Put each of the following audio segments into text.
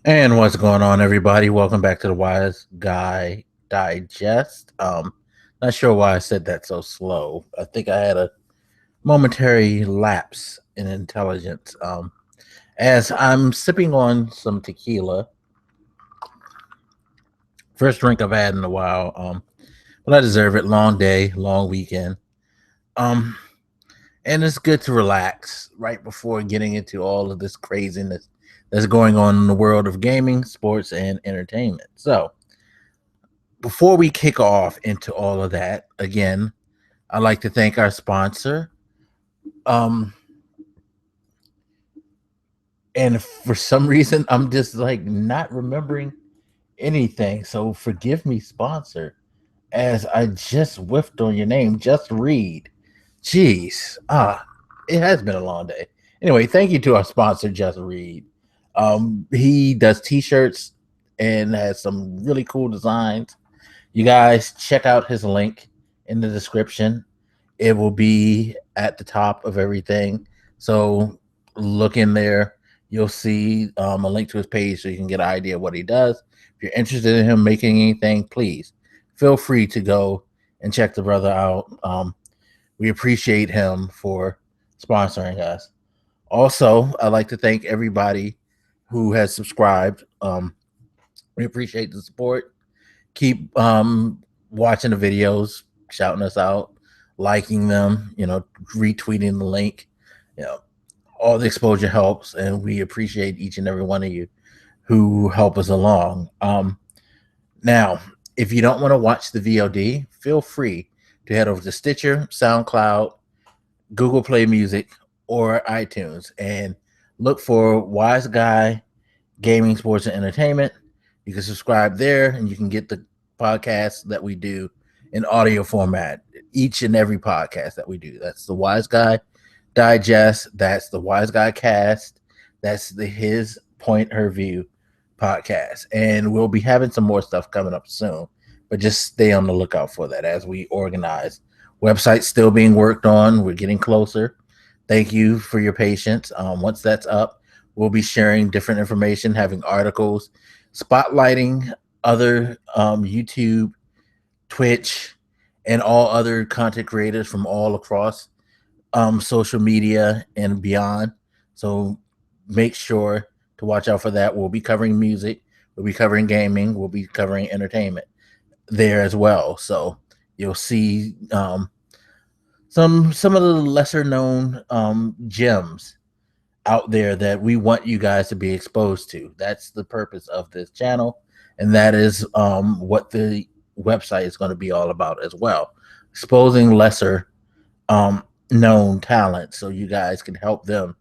And what's going on, everybody? Welcome back to the Wise Guy Digest. Not sure why I said that so slow. I think I had a momentary lapse in intelligence. As I'm sipping on some tequila, first drink I've had in a while. But I deserve it. Long day, long weekend. Um, and it's good to relax right before getting into all of this craziness that's going on in the world of gaming, sports, and entertainment. So before we kick off into all of that, again, I'd like to thank our sponsor. Um, and for some reason, I'm just like not remembering anything. So forgive me, sponsor, as I just whiffed on your name. Just read. Jeez. It has been a long day. Anyway, thank you to our sponsor, Just Read. He does t-shirts and has some really cool designs. You guys check out his link in the description. It will be at the top of everything. So look in there. You'll see a link to his page so you can get an idea of what he does. If you're interested in him making anything, please feel free to go and check the brother out. We appreciate him for sponsoring us. Also, I'd like to thank everybody who has subscribed. We appreciate the support. Keep watching the videos, shouting us out, liking them, retweeting the link. You know, all the exposure helps, and we appreciate each and every one of you who help us along. Now, if you don't want to watch the VOD, feel free to head over to Stitcher, SoundCloud, Google Play Music, or iTunes and look for Wise Guy Gaming, Sports, and Entertainment. You can subscribe there and you can get the podcasts that we do in audio format, each and every podcast that we do. That's the Wise Guy Digest. That's the Wise Guy Cast. That's the His Point Her View podcast. And we'll be having some more stuff coming up soon, but just stay on the lookout for that as we organize. Website's still being worked on. We're getting closer. Thank you for your patience. Once that's up, we'll be sharing different information, having articles, spotlighting other YouTube, Twitch, and all other content creators from all across social media and beyond. So make sure to watch out for that. We'll be covering music, we'll be covering gaming, we'll be covering entertainment there as well. So you'll see some of the lesser known gems out there that we want you guys to be exposed to. That's the purpose of this channel, and that is what the website is going to be all about as well, exposing lesser known talent so you guys can help them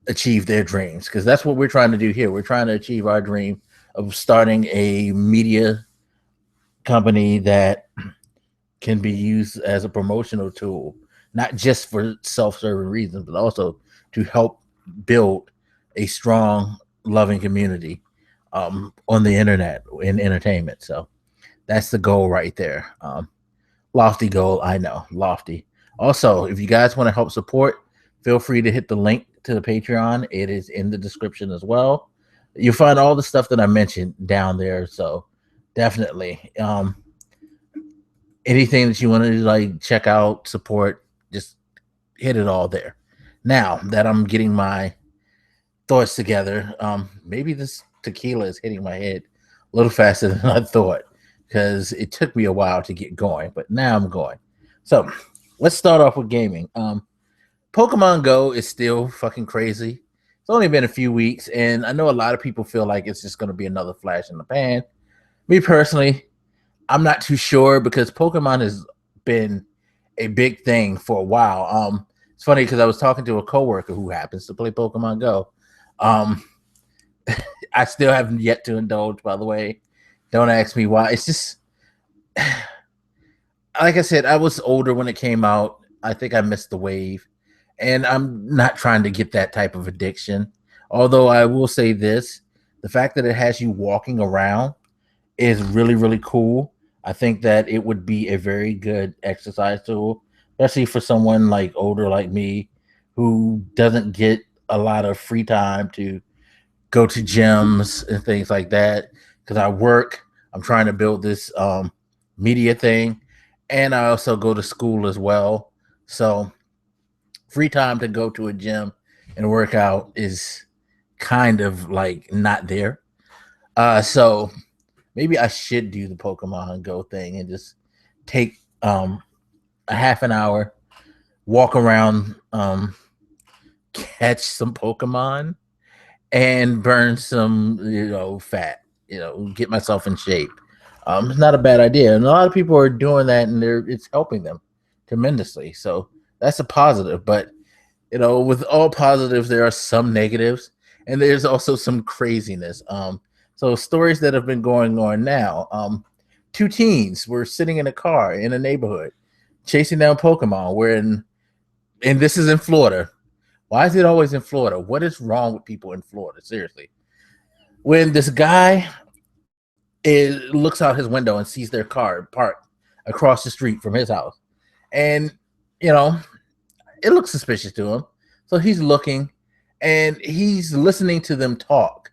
achieve their dreams, because that's what we're trying to do here. We're trying to achieve our dream of starting a media company that can be used as a promotional tool, not just for self-serving reasons, but also to help build a strong, loving community on the internet in entertainment. So that's the goal right there. Lofty goal, I know, lofty. Also, if you guys want to help support, feel free to hit the link to the Patreon. It is in the description as well. You'll find all the stuff that I mentioned down there. So definitely, anything that you want to like check out, support, just hit it all there. Now that I'm getting my thoughts together, maybe this tequila is hitting my head a little faster than I thought, because it took me a while to get going, but now I'm going. So let's start off with gaming. Pokemon Go is still fucking crazy. It's only been a few weeks, and I know a lot of people feel like it's just going to be another flash in the pan. Me personally, I'm not too sure, because Pokemon has been a big thing for a while. It's funny because I was talking to a coworker who happens to play Pokemon Go. Um, I still haven't yet to indulge, by the way. Don't ask me why. It's just, like I said, I was older when it came out. I think I missed the wave, and I'm not trying to get that type of addiction. Although I will say this, the fact that it has you walking around is really, really cool. I think that it would be a very good exercise tool, especially for someone like older like me who doesn't get a lot of free time to go to gyms and things like that because I work. I'm trying to build this media thing, and I also go to school as well. So free time to go to a gym and work out is kind of like not there. So maybe I should do the Pokemon Go thing and just take a half an hour, walk around, catch some Pokemon, and burn some, fat. Get myself in shape. It's not a bad idea, and a lot of people are doing that, and it's helping them tremendously. So that's a positive. But with all positives, there are some negatives, and there's also some craziness. So stories that have been going on now. Two teens were sitting in a car in a neighborhood, chasing down Pokemon. And this is in Florida. Why is it always in Florida? What is wrong with people in Florida? Seriously. When this guy looks out his window and sees their car parked across the street from his house, and you know, it looks suspicious to him. So he's looking and he's listening to them talk,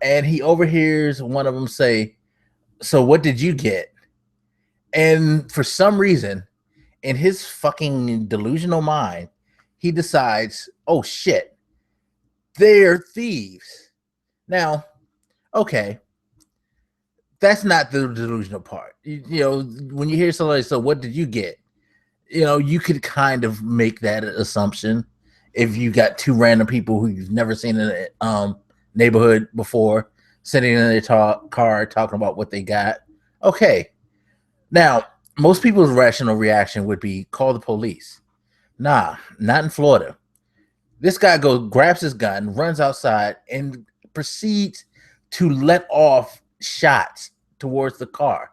and he overhears one of them say, "So what did you get?" And for some reason, in his fucking delusional mind, he decides, "Oh shit, they're thieves." Now, okay, that's not the delusional part. When you hear somebody, "So what did you get?" You could kind of make that assumption if you got two random people who you've never seen in a neighborhood before sitting in their car talking about what they got. Okay. Now, most people's rational reaction would be call the police. Nah, not in Florida. This guy grabs his gun, runs outside, and proceeds to let off shots towards the car.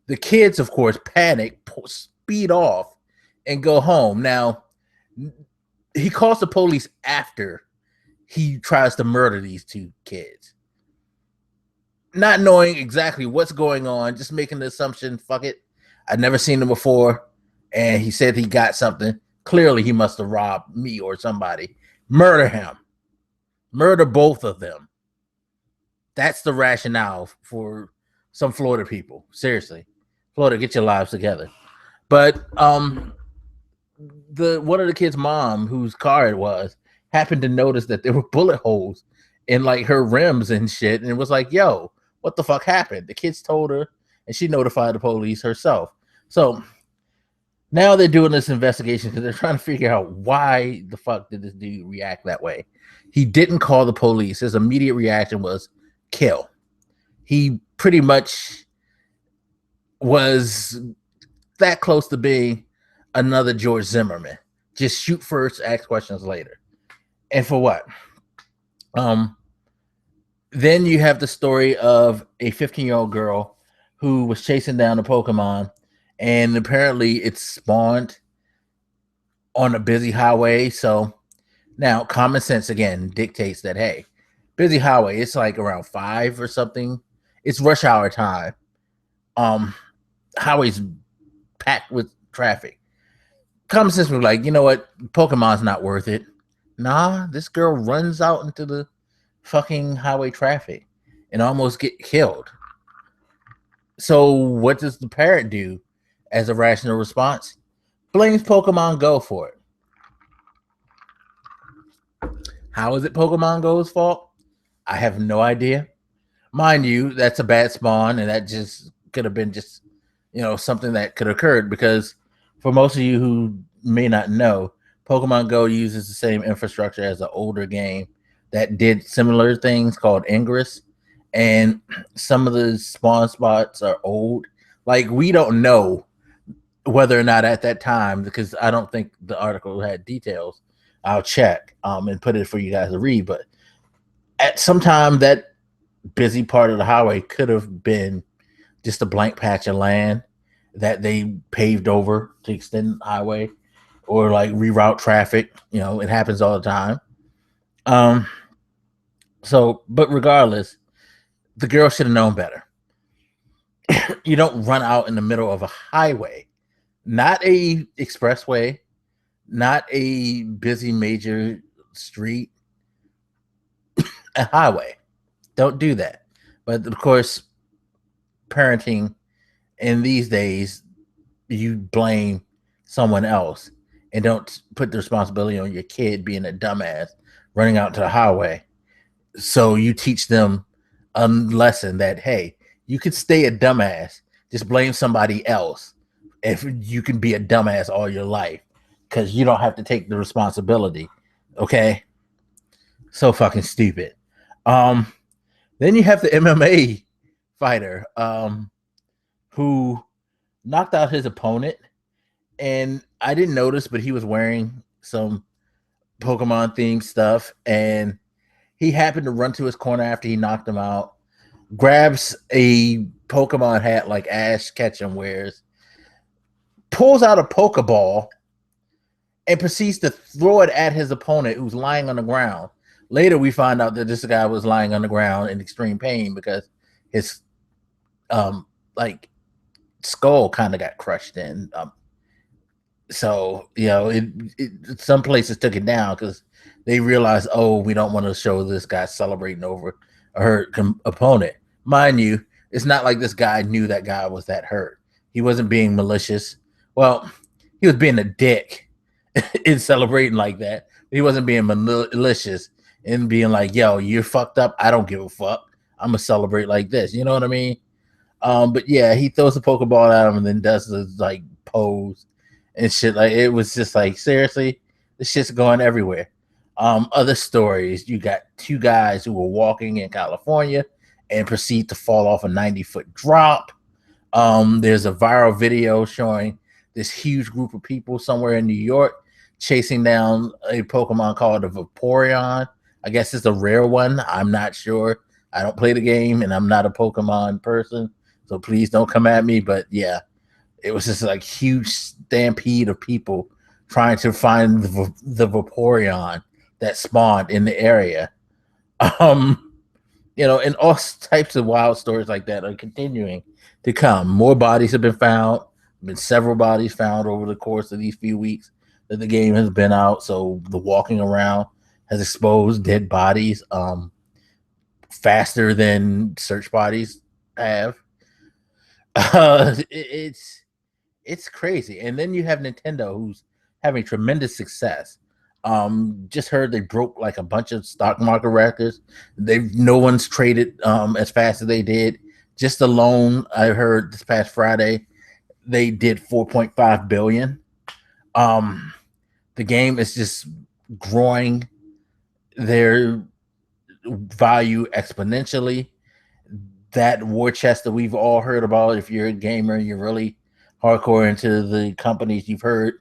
The kids, of course, panic, speed off, and go home. Now, he calls the police after he tries to murder these two kids. Not knowing exactly what's going on, just making the assumption, fuck it, I'd never seen him before, and he said he got something. Clearly, he must have robbed me or somebody. Murder him. Murder both of them. That's the rationale for some Florida people. Seriously. Florida, get your lives together. But one of the kids' mom, whose car it was, happened to notice that there were bullet holes in like her rims and shit, and it was like, "Yo, what the fuck happened?" The kids told her, and she notified the police herself. So now they're doing this investigation because they're trying to figure out why the fuck did this dude react that way. He didn't call the police. His immediate reaction was kill. He pretty much was that close to being another George Zimmerman. Just shoot first, ask questions later. And for what? Then you have the story of a 15-year-old girl who was chasing down a Pokemon, and apparently it spawned on a busy highway. So now common sense again dictates that, hey, busy highway, it's like around 5 or something. It's rush hour time. Highway's packed with traffic. Common sense was like, you know what? Pokemon's not worth it. Nah, this girl runs out into the fucking highway traffic and almost get killed. So what does the parent do as a rational response? Blames Pokemon Go for it. How is it Pokemon Go's fault? I have no idea. Mind you, that's a bad spawn, and that just could have been just, something that could have occurred, because for most of you who may not know, Pokemon Go uses the same infrastructure as an older game that did similar things called Ingress, and some of the spawn spots are old. Like, we don't know whether or not at that time, because I don't think the article had details. I'll check and put it for you guys to read, but at some time that busy part of the highway could have been just a blank patch of land that they paved over to extend the highway or like reroute traffic. It happens all the time. But regardless, the girl should have known better. You don't run out in the middle of a highway, not a expressway, not a busy major street, a highway. Don't do that. But of course, parenting in these days, you blame someone else and don't put the responsibility on your kid being a dumbass running out to the highway. So you teach them a lesson that, hey, you could stay a dumbass, just blame somebody else if you can be a dumbass all your life because you don't have to take the responsibility. Okay, so fucking stupid. um then you have the MMA fighter who knocked out his opponent, and I didn't notice, but he was wearing some Pokemon themed stuff, and he happened to run to his corner after he knocked him out, grabs a Pokemon hat like Ash Ketchum wears, pulls out a Pokeball, and proceeds to throw it at his opponent who's lying on the ground. Later, we find out that this guy was lying on the ground in extreme pain because his like skull kind of got crushed in. So some places took it down because they realized, oh, we don't want to show this guy celebrating over a hurt opponent. Mind you, it's not like this guy knew that guy was that hurt. He wasn't being malicious. Well, he was being a dick in celebrating like that. He wasn't being malicious and being like, yo, you're fucked up. I don't give a fuck. I'm gonna celebrate like this. You know what I mean? But yeah, he throws a Pokeball at him and then does this like pose and shit. Like, it was just like, seriously, this shit's going everywhere. Other stories, you got two guys who were walking in California and proceed to fall off a 90-foot drop. There's a viral video showing this huge group of people somewhere in New York chasing down a Pokemon called a Vaporeon. I guess it's a rare one. I'm not sure. I don't play the game and I'm not a Pokemon person, so please don't come at me. But yeah, it was just like huge stampede of people trying to find the Vaporeon that spawned in the area. And all types of wild stories like that are continuing to come. More bodies have been found. Been several bodies found over the course of these few weeks that the game has been out. So the walking around has exposed dead bodies faster than search bodies have. It's crazy. And then you have Nintendo, who's having tremendous success. Just heard they broke like a bunch of stock market records. No one's traded as fast as they did. Just alone, I heard this past Friday they did 4.5 billion. The game is just growing their value exponentially. That war chest that we've all heard about, if you're a gamer, you're really hardcore into the companies, you've heard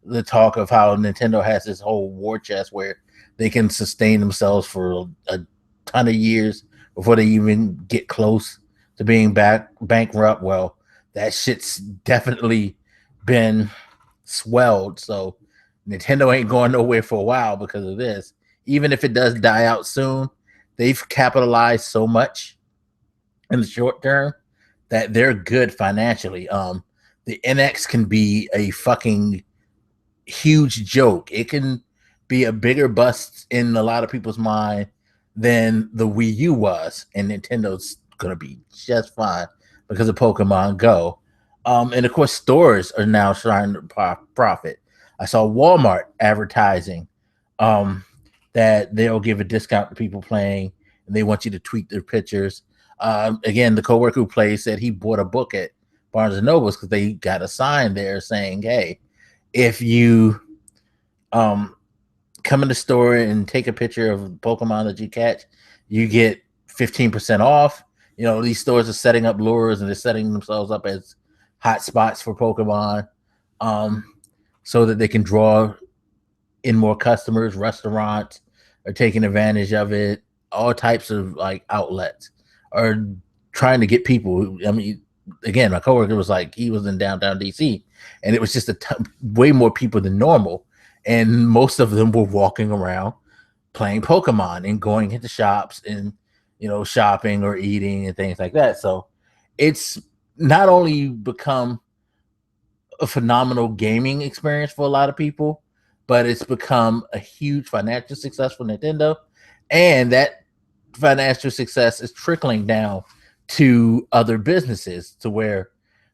the talk of how Nintendo has this whole war chest where they can sustain themselves for a ton of years before they even get close to being bankrupt. Well, that shit's definitely been swelled. So Nintendo ain't going nowhere for a while because of this. Even if it does die out soon, they've capitalized so much in the short term that they're good financially. The NX can be a fucking huge joke. It can be a bigger bust in a lot of people's mind than the Wii U was, and Nintendo's gonna be just fine because of Pokemon Go. And of course, stores are now trying to profit. I saw Walmart advertising that they'll give a discount to people playing, and they want you to tweet their pictures. Again, the coworker who plays said he bought a book at Barnes and Nobles because they got a sign there saying, "Hey, if you come in the store and take a picture of Pokemon that you catch, you get 15% off." These stores are setting up lures and they're setting themselves up as hot spots for Pokemon, so that they can draw in more customers. Restaurants are taking advantage of it. All types of like outlets are trying to get people. I mean, again, my coworker was like, he was in downtown DC, and it was just way more people than normal, and most of them were walking around playing Pokemon and going into shops and shopping or eating and things like that. So it's not only become a phenomenal gaming experience for a lot of people, but it's become a huge financial success for Nintendo, and that financial success is trickling down to other businesses to where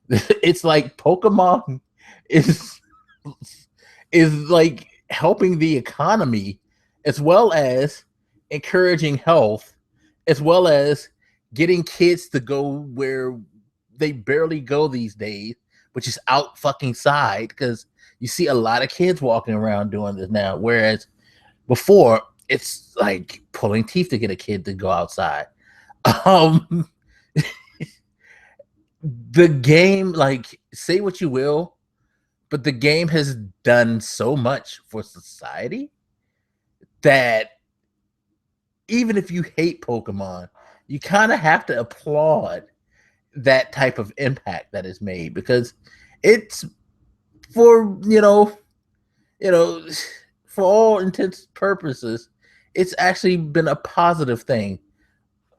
it's like Pokemon is like helping the economy as well as encouraging health as well as getting kids to go where they barely go these days, which is out fucking side, because you see a lot of kids walking around doing this now, whereas before it's like pulling teeth to get a kid to go outside. um the game, like, say what you will, but the game has done so much for society that even if you hate Pokemon, you kind of have to applaud that type of impact that is made, because it's for you know for all intents and purposes, it's actually been a positive thing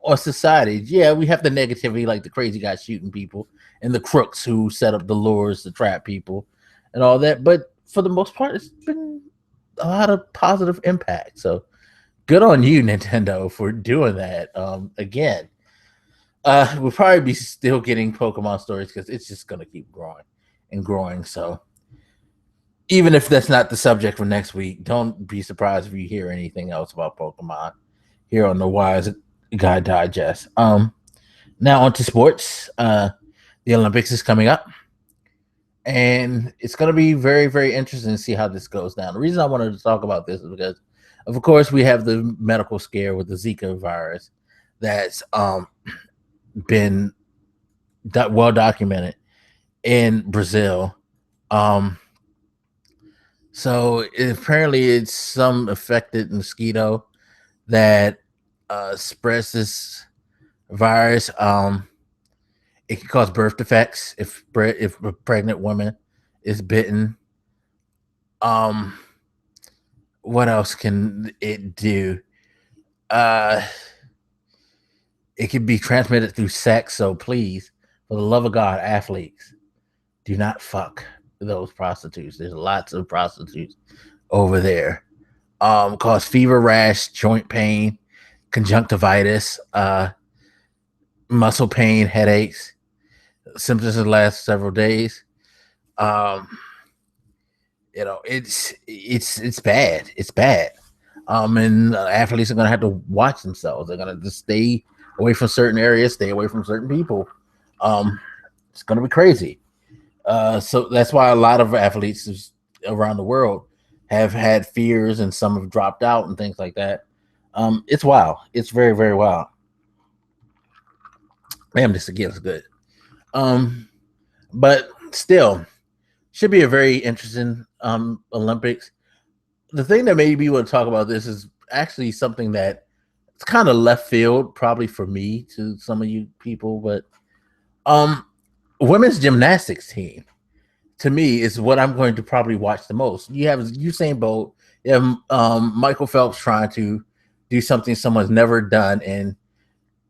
on society. Yeah, we have the negativity, like the crazy guy shooting people and the crooks who set up the lures to trap people and all that, but for the most part it's been a lot of positive impact. So good on you, Nintendo, for doing that. Again, we'll probably be still getting Pokemon stories because it's just gonna keep growing and growing. So even if that's not the subject for next week, don't be surprised if you hear anything else about Pokemon here on the Wise Guy Digest. Now on to sports. The Olympics is coming up, and it's going to be very, very interesting to see how this goes down. The reason I wanted to talk about this is because, of course, we have the medical scare with the Zika virus that's been well documented in Brazil. So apparently it's some affected mosquito that spreads this virus. It can cause birth defects if a pregnant woman is bitten. What else can it do? It can be transmitted through sex. So please, for the love of God, athletes, do not fuck those prostitutes. There's lots of prostitutes over there. Cause fever, rash, joint pain, conjunctivitis, muscle pain, headaches. Symptoms that last several days. It's bad. It's bad. And athletes are gonna have to watch themselves. They're gonna just stay away from certain areas, stay away from certain people. It's gonna be crazy. So that's why a lot of athletes around the world have had fears, and some have dropped out and things like that. It's wild. It's very, very wild. Damn, this again is good. But still, should be a very interesting Olympics. The thing that made me want to talk about this is actually something that it's kind of left field, probably for me to some of you people, but women's gymnastics team to me is what I'm going to probably watch the most. You have Usain Bolt, you have Michael Phelps trying to do something someone's never done and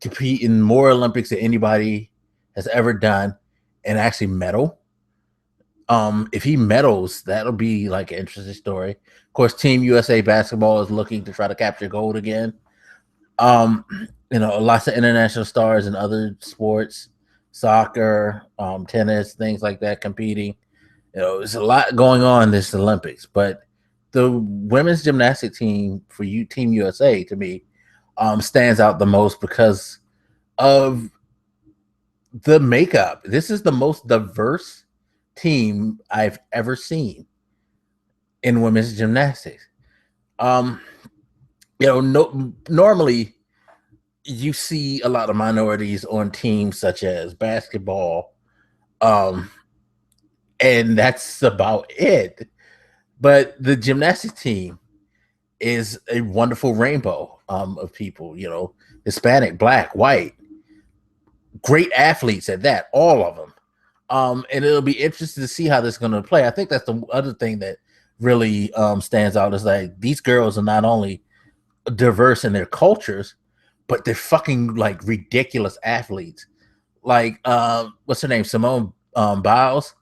compete in more Olympics than anybody has ever done and actually medal. If he medals, that'll be like an interesting story. Of course, Team USA basketball is looking to try to capture gold again. Lots of international stars in other sports, soccer, tennis, things like that competing. There's a lot going on this Olympics, but the women's gymnastics team for Team USA to me stands out the most because of the makeup. This is the most diverse team I've ever seen in women's gymnastics. Normally you see a lot of minorities on teams such as basketball, and that's about it. But the gymnastics team is a wonderful rainbow of people, Hispanic, Black, white, great athletes at that, all of them. And it'll be interesting to see how this is going to play. I think that's the other thing that really stands out is like these girls are not only diverse in their cultures, but they're fucking like ridiculous athletes. Like what's her name? Simone Biles.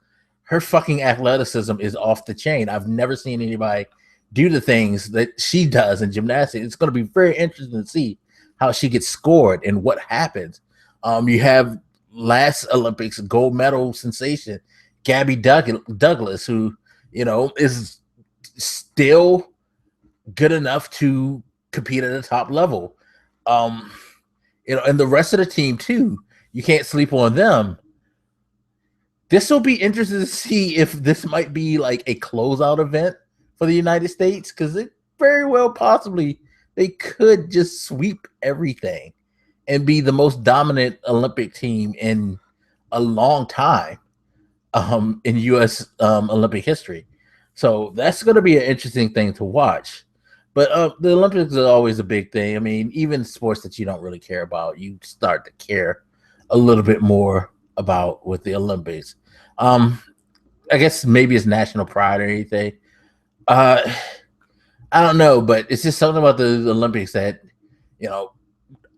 Her fucking athleticism is off the chain. I've never seen anybody do the things that she does in gymnastics. It's going to be very interesting to see how she gets scored and what happens. You have last Olympics gold medal sensation Gabby Douglas, who is still good enough to compete at the top level. Um, and the rest of the team too. You can't sleep on them. This will be interesting to see if this might be like a closeout event for the United States, because it very well possibly they could just sweep everything and be the most dominant Olympic team in a long time in U.S. Olympic history. So that's going to be an interesting thing to watch. But the Olympics are always a big thing. I mean, even sports that you don't really care about, you start to care a little bit more about with the Olympics. Um, I guess maybe it's national pride or anything. Uh, I don't know, but it's just something about the Olympics that, you know,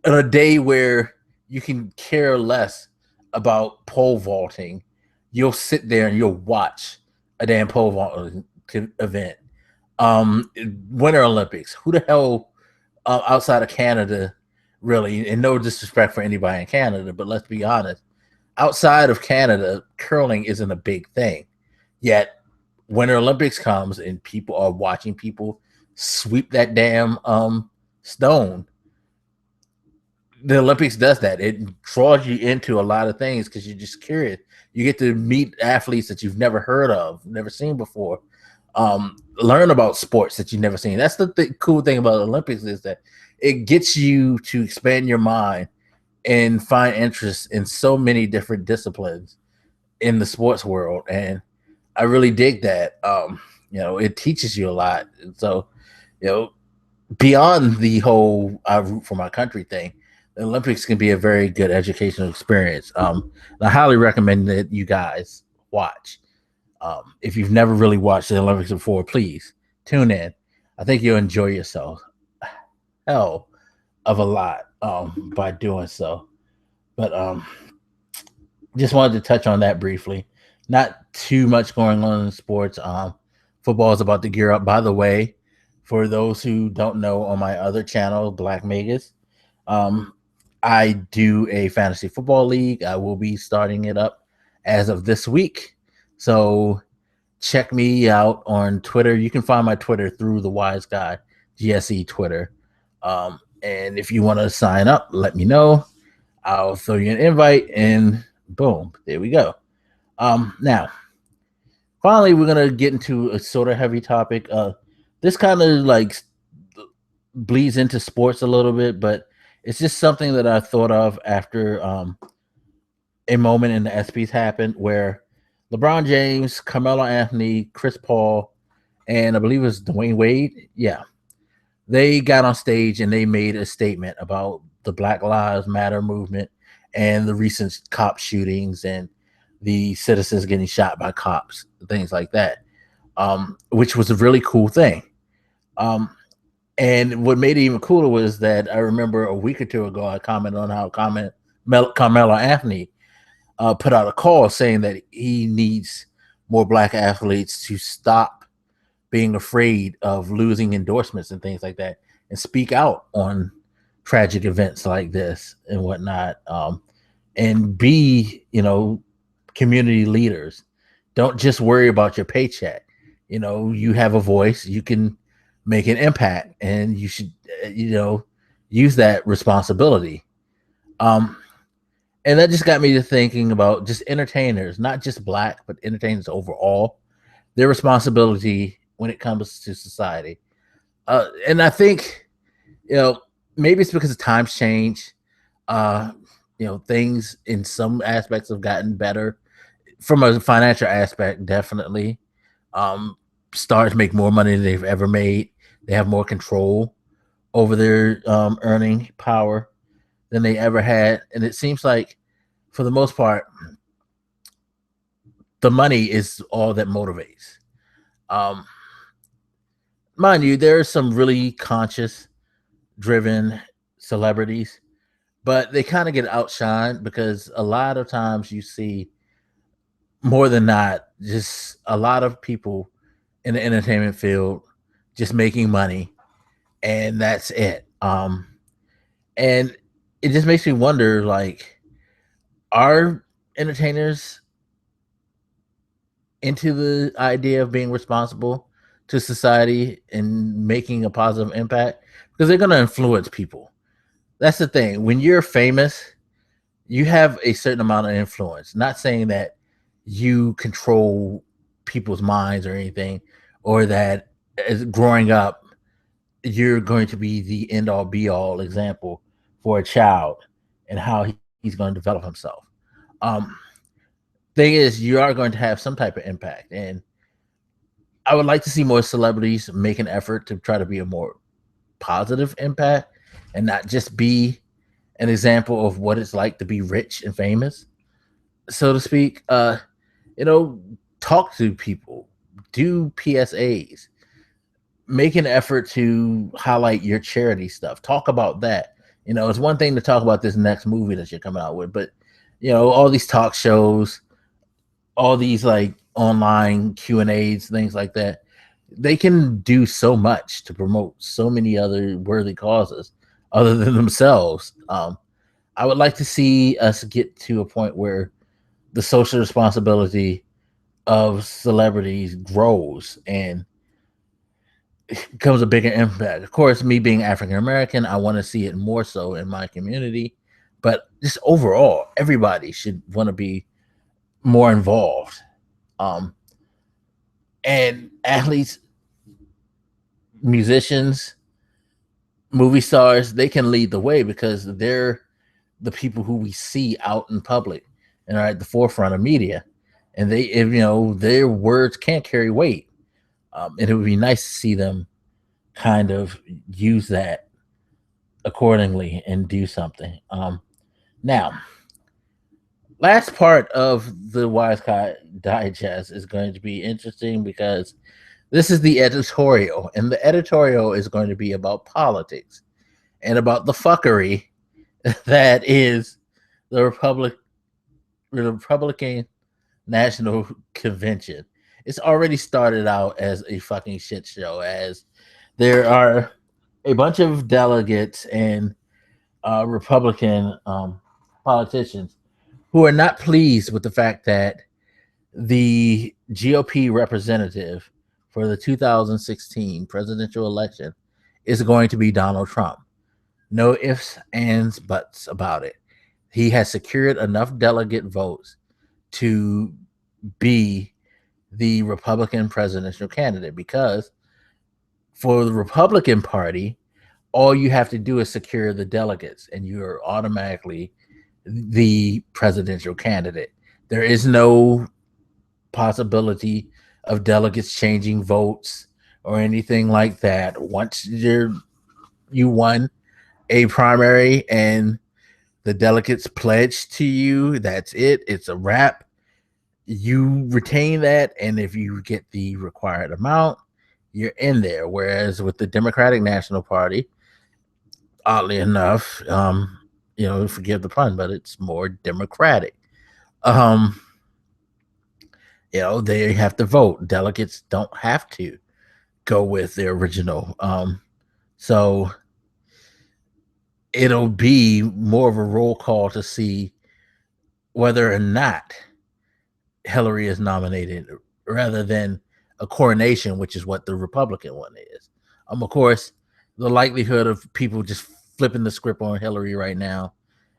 on a day where you can care less about pole vaulting, you'll sit there and you'll watch a damn pole vaulting event. Winter Olympics. Who the hell outside of Canada, really? And no disrespect for anybody in Canada, but let's be honest. Outside of Canada, curling isn't a big thing. Yet, Winter Olympics comes and people are watching people sweep that damn stone. The Olympics does that. It draws you into a lot of things because you're just curious. You get to meet athletes that you've never heard of, never seen before. Learn about sports that you've never seen. That's the cool thing about the Olympics, is that it gets you to expand your mind and find interest in so many different disciplines in the sports world. And I really dig that. It teaches you a lot. And so, beyond the whole I root for my country thing, the Olympics can be a very good educational experience. I highly recommend that you guys watch. If you've never really watched the Olympics before, please tune in. I think you'll enjoy yourself hell of a lot by doing so. But just wanted to touch on that briefly. Not too much going on in sports. Football is about to gear up. By the way, for those who don't know, on my other channel, Black Megas, I do a fantasy football league. I will be starting it up as of this week. So check me out on Twitter. You can find my Twitter through the WiseGuy GSE Twitter. And if you want to sign up, let me know. I'll throw you an invite, and boom, there we go. Now, finally, we're gonna get into a sort of heavy topic. This kind of like bleeds into sports a little bit, but it's just something that I thought of after a moment in the ESPYs happened, where LeBron James, Carmelo Anthony, Chris Paul, and I believe it was Dwayne Wade. Yeah, they got on stage and they made a statement about the Black Lives Matter movement and the recent cop shootings and the citizens getting shot by cops, things like that, which was a really cool thing. And what made it even cooler was that I remember a week or two ago, I commented on how Carmelo Anthony put out a call saying that he needs more Black athletes to stop being afraid of losing endorsements and things like that, and speak out on tragic events like this and whatnot, and be, community leaders. Don't just worry about your paycheck. You have a voice, you can make an impact, and you should, use that responsibility. And that just got me to thinking about just entertainers, not just Black, but entertainers overall, their responsibility when it comes to society. And I think, maybe it's because the times change. Things in some aspects have gotten better. From a financial aspect, definitely. Stars make more money than they've ever made. They have more control over their earning power than they ever had. And it seems like, for the most part, the money is all that motivates. Mind you, there are some really conscious driven celebrities, but they kind of get outshined because a lot of times you see, more than not, just a lot of people in the entertainment field just making money, and that's it. And it just makes me wonder, like, are entertainers into the idea of being responsible to society and making a positive impact? Because they're going to influence people. That's the thing. When you're famous, you have a certain amount of influence. Not saying that you control people's minds or anything, or that as growing up, you're going to be the end all be all example for a child and how he's going to develop himself. Um, thing is, you are going to have some type of impact, and I would like to see more celebrities make an effort to try to be a more positive impact and not just be an example of what it's like to be rich and famous, so to speak. You know, talk to people, do PSAs, make an effort to highlight your charity stuff. Talk about that. You know, it's one thing to talk about this next movie that you're coming out with, but you know, all these talk shows, all these like online Q&As, things like that, they can do so much to promote so many other worthy causes other than themselves. I would like to see us get to a point where the social responsibility of celebrities grows and becomes a bigger impact. Of course, me being African American, I want to see it more so in my community, but just overall, everybody should want to be more involved. Um, and athletes, musicians, movie stars, they can lead the way because they're the people who we see out in public and are at the forefront of media. And they, if you know, their words can't carry weight. And it would be nice to see them kind of use that accordingly and do something. Now, last part of the WiseGuy digest is going to be interesting because this is the editorial, and the editorial is going to be about politics and about the fuckery that is the Republican National Convention. It's already started out as a fucking shit show, as there are a bunch of delegates and Republican politicians who are not pleased with the fact that the GOP representative for the 2016 presidential election is going to be Donald Trump. No ifs, ands, buts about it. He has secured enough delegate votes to be the Republican presidential candidate because for the Republican Party, all you have to do is secure the delegates and you're automatically the presidential candidate. There is no possibility of delegates changing votes or anything like that. Once you won a primary and the delegates pledge to you, that's it. It's a wrap. You retain that, and if you get the required amount, you're in there. Whereas with the Democratic National Party, oddly enough, you know, forgive the pun, but it's more democratic. Um, you know, they have to vote. Delegates don't have to go with their original. So it'll be more of a roll call to see whether or not Hillary is nominated rather than a coronation, which is what the Republican one is. Of course, the likelihood of people just flipping the script on Hillary right now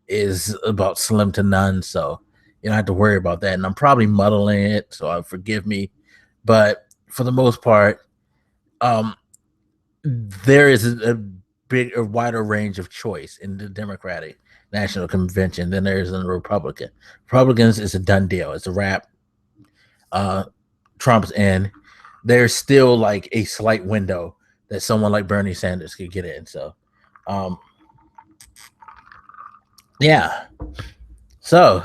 is about slim to none. So you don't have to worry about that. And I'm probably muddling it, so forgive me. But for the most part, um, there is a wider range of choice in the Democratic National Convention than there is in the Republican. Republicans is a done deal. It's a wrap. Uh, Trump's in. There's still like a slight window that someone like Bernie Sanders could get in. So, um, yeah. So,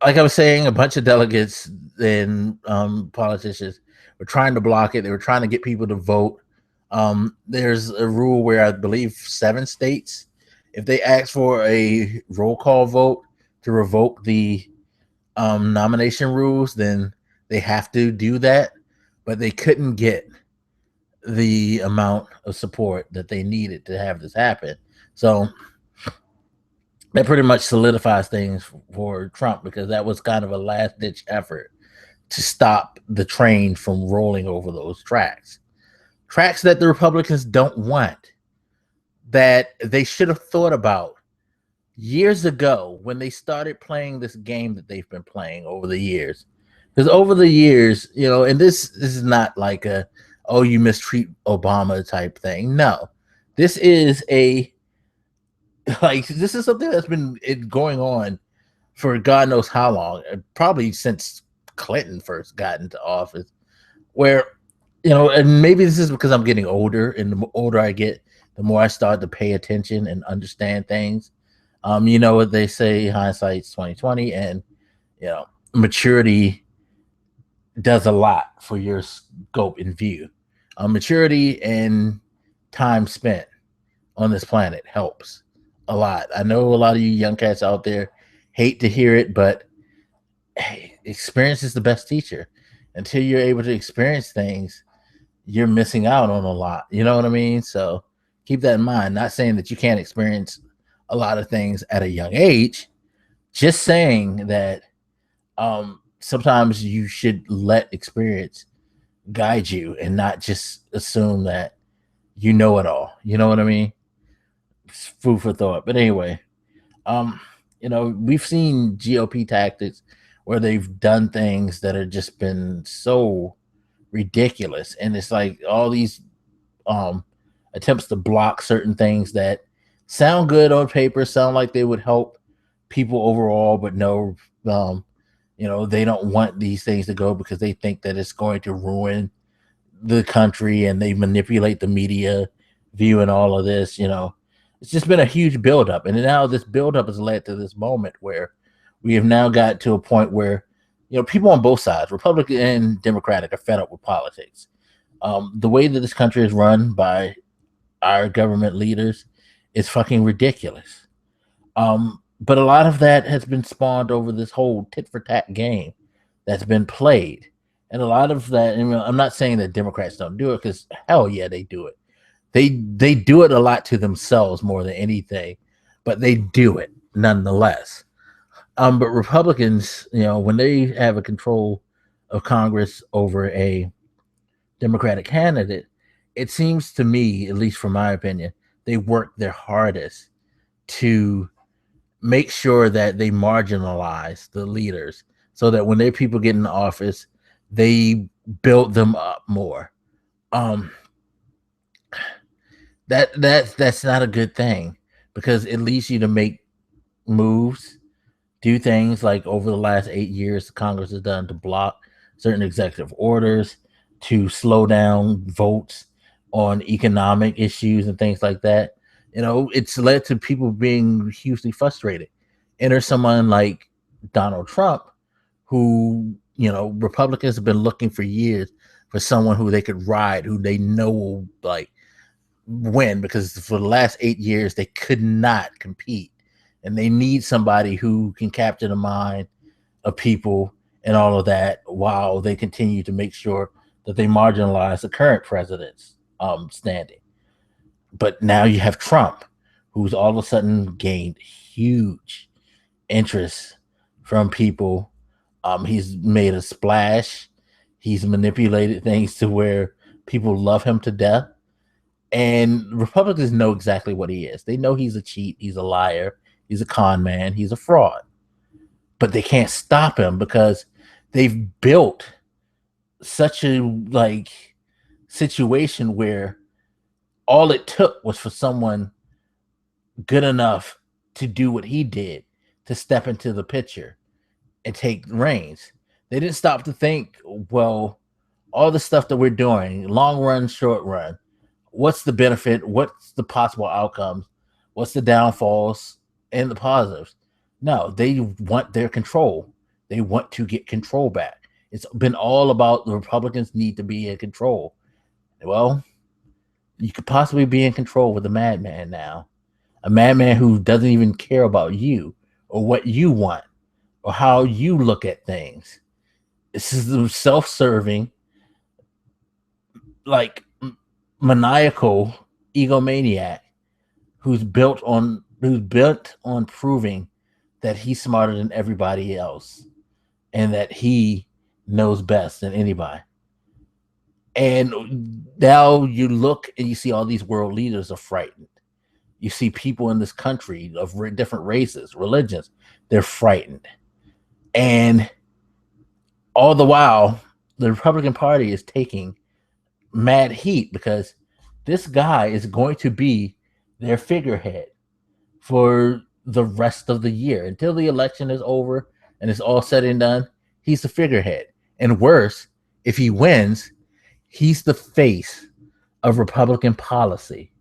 like I was saying, a bunch of delegates and politicians were trying to block it. They were trying to get people to vote. There's a rule where I believe 7 states, if they ask for a roll call vote to revoke the nomination rules, then they have to do that. But they couldn't get the amount of support that they needed to have this happen. So that pretty much solidifies things for Trump, because that was kind of a last ditch effort to stop the train from rolling over those tracks that the Republicans don't want, that they should have thought about years ago when they started playing this game that they've been playing over the years. Because over the years, and this is not like a, oh, you mistreat Obama type thing. No, this is a this is something that's been going on for God knows how long, probably since Clinton first got into office, where, and maybe this is because I'm getting older, and the older I get, the more I start to pay attention and understand things. You know what they say, hindsight's 2020, and maturity does a lot for your scope and view. Maturity and time spent on this planet helps a lot. I know a lot of you young cats out there hate to hear it, but hey, experience is the best teacher. Until you're able to experience things, you're missing out on a lot. You know what I mean? So keep that in mind. Not saying that you can't experience a lot of things at a young age, just saying that sometimes you should let experience guide you and not just assume that you know it all. You know what I mean? It's food for thought. But anyway, um, we've seen GOP tactics where they've done things that have just been so ridiculous, and it's like all these um attempts to block certain things that sound good on paper, sound like they would help people overall, but no, um, they don't want these things to go because they think that it's going to ruin the country, and they manipulate the media view and all of this. It's just been a huge buildup, and now this buildup has led to this moment where we have now got to a point where people on both sides, Republican and Democratic, are fed up with politics. The way that this country is run by our government leaders is fucking ridiculous. But a lot of that has been spawned over this whole tit for tat game that's been played. And a lot of that, I'm not saying that Democrats don't do it, because hell yeah, they do it. They do it a lot to themselves more than anything, but they do it nonetheless. But Republicans, when they have a control of Congress over a Democratic candidate, it seems to me, at least from my opinion, they work their hardest to make sure that they marginalize the leaders, so that when their people get in office, they build them up more. Um, that's not a good thing, because it leads you to make moves, do things like over the last 8 years, Congress has done to block certain executive orders, to slow down votes on economic issues and things like that. It's led to people being hugely frustrated. Enter someone like Donald Trump, who, Republicans have been looking for years for someone who they could ride, who they know will like win, because for the last 8 years they could not compete, and they need somebody who can capture the mind of people and all of that, while they continue to make sure that they marginalize the current president's standing. But now you have Trump, who's all of a sudden gained huge interest from people. He's made a splash. He's manipulated things to where people love him to death. And Republicans know exactly what he is. They know he's a cheat, he's a liar, he's a con man, he's a fraud. But they can't stop him, because they've built such a situation where all it took was for someone good enough to do what he did, to step into the picture and take reins. They didn't stop to think, well, all the stuff that we're doing, long run, short run, what's the benefit? What's the possible outcomes? What's the downfalls and the positives? No, they want their control. They want to get control back. It's been all about the Republicans need to be in control. Well, you could possibly be in control with a madman now. A madman who doesn't even care about you or what you want or how you look at things. This is the self-serving, like maniacal egomaniac who's built on proving that he's smarter than everybody else and that he knows best than anybody. And now you look and you see all these world leaders are frightened. You see people in this country of different races, religions, they're frightened. And all the while, the Republican Party is taking mad heat because this guy is going to be their figurehead for the rest of the year until the election is over and it's all said and done. He's the figurehead. And worse, if he wins, he's the face of Republican policy.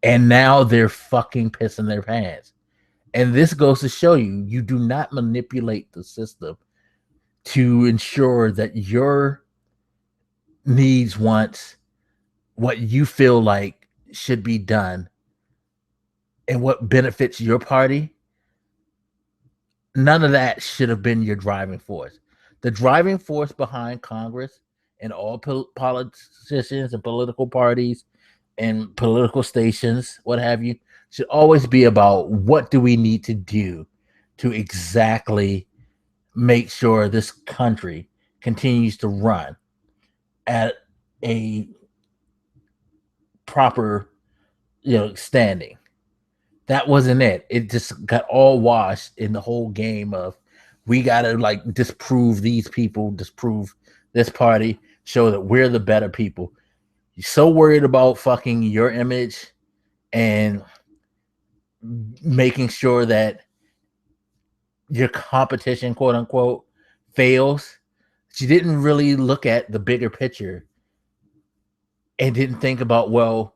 And now they're fucking pissing their pants. And this goes to show you, you do not manipulate the system to ensure that your needs, wants, what you feel like should be done and what benefits your party. None of that should have been your driving force. The driving force behind Congress and all politicians and political parties and political stations, what have you, should always be about what do we need to do to exactly make sure this country continues to run at a proper, standing. That wasn't it. It just got all washed in the whole game of we gotta disprove these people, disprove this party, show that we're the better people. You're so worried about fucking your image and making sure that your competition, quote unquote, fails. She didn't really look at the bigger picture and didn't think about, well,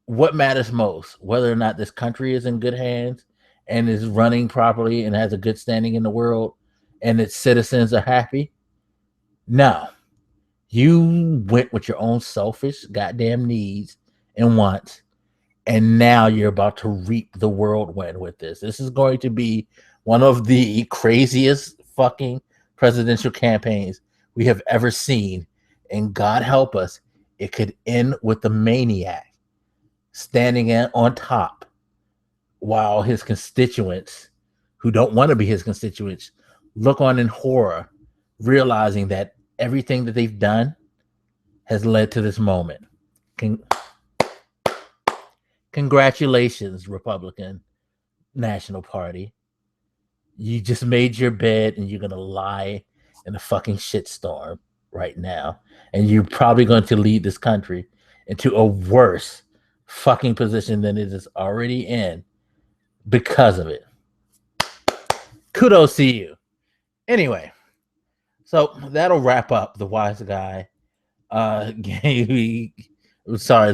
what matters most, whether or not this country is in good hands and is running properly and has a good standing in the world and its citizens are happy. No, you went with your own selfish goddamn needs and wants, and now you're about to reap the whirlwind with this. This is going to be one of the craziest fucking presidential campaigns we have ever seen, and God help us, it could end with the maniac standing on top while his constituents, who don't want to be his constituents, look on in horror, realizing that everything that they've done has led to this moment. Congratulations, Republican National Party. You just made your bed and you're going to lie in a fucking shitstorm right now. And you're probably going to lead this country into a worse fucking position than it is already in because of it. Kudos to you. Anyway, so that'll wrap up the Wise Guy the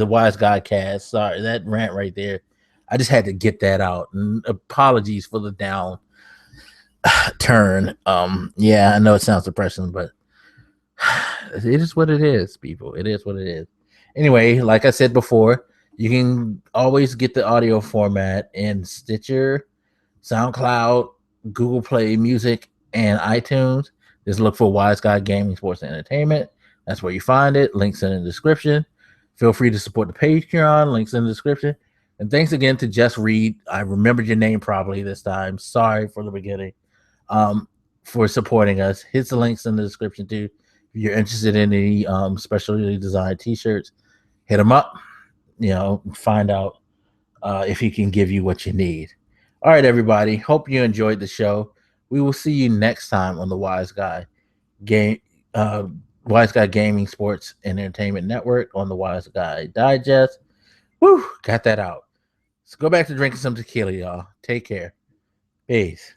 Wise Guy cast. Sorry, that rant right there. I just had to get that out. And apologies for the down turn. Yeah, I know it sounds depressing, but it is what it is, people. It is what it is. Anyway, like I said before, you can always get the audio format in Stitcher, SoundCloud, Google Play Music, and iTunes. Just look for Wise Guy Gaming, Sports, and Entertainment. That's where you find it. Links in the description. Feel free to support the Patreon. Links in the description. And thanks again to Just Read. I remembered your name properly this time. Sorry for the beginning. For supporting us. Hit the links in the description too. If you're interested in any specially designed t-shirts, hit them up. Find out if he can give you what you need. All right, everybody. Hope you enjoyed the show. We will see you next time on the Wise Guy Gaming, Sports, and Entertainment Network on the Wise Guy Digest. Woo! Got that out. Let's go back to drinking some tequila, y'all. Take care. Peace.